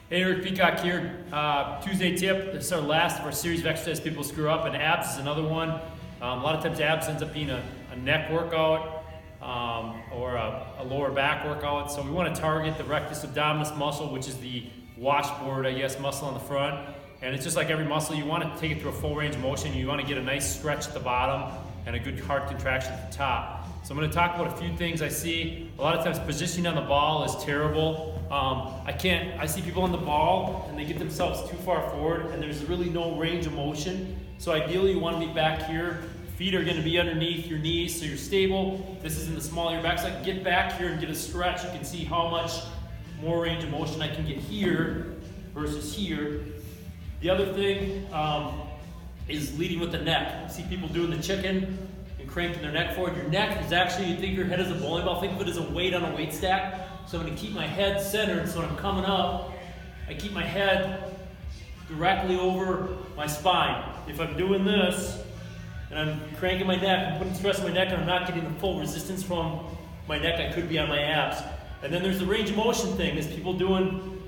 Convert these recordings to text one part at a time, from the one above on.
Hey, Eric Peacock here. Tuesday tip. This is our last of our series of exercises people screw up, and abs is another one. A lot of times abs ends up being a neck workout or a lower back workout. So we want to target the rectus abdominis muscle, which is the washboard, I guess, muscle on the front. And it's just like every muscle, you want to take it through a full range of motion. You want to get a nice stretch at the bottom and a good heart contraction at the top. So I'm going to talk about a few things I see. A lot of times positioning on the ball is terrible. I see people on the ball and they get themselves too far forward and there's really no range of motion. So ideally you want to be back here. Feet are going to be underneath your knees so you're stable. This is in the small of your back. So I can get back here and get a stretch. You can see how much more range of motion I can get here versus here. The other thing is leading with the neck. You see people doing the chicken and cranking their neck forward. Your neck is actually, you think your head is a bowling ball. Think of it as a weight on a weight stack. So I'm going to keep my head centered, so when I'm coming up, I keep my head directly over my spine. If I'm doing this, and I'm cranking my neck, I'm putting stress on my neck, and I'm not getting the full resistance from my neck, I could be on my abs. And then there's the range of motion thing. There's people doing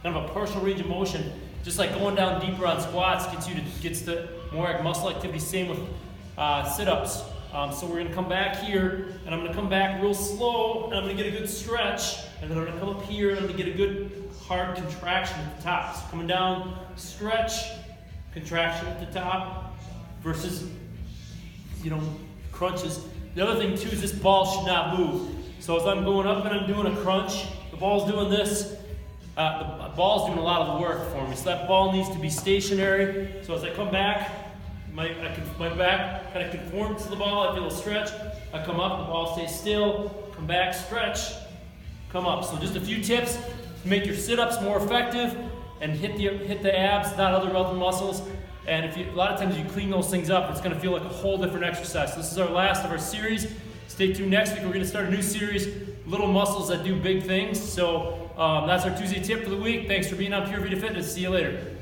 kind of a partial range of motion, just like going down deeper on squats gets the more muscle activity. Same with sit-ups. So we're going to come back here, and I'm going to come back real slow, and I'm going to get a good stretch, and then I'm going to come up here, and I'm going to get a good hard contraction at the top. So coming down, stretch, contraction at the top, versus, crunches. The other thing too is this ball should not move. So as I'm going up and I'm doing a crunch, the ball's doing this, the ball's doing a lot of the work for me. So that ball needs to be stationary. So as I come back, my back kind of conforms to the ball. I feel a stretch. I come up, the ball stays still. Come back, stretch, come up. So just a few tips to make your sit-ups more effective and hit the abs, not other muscles. And a lot of times you clean those things up, it's going to feel like a whole different exercise. So this is our last of our series. Stay tuned next week. We're going to start a new series, Little Muscles That Do Big Things. So that's our Tuesday tip for the week. Thanks for being on Pure Vita Fitness. See you later.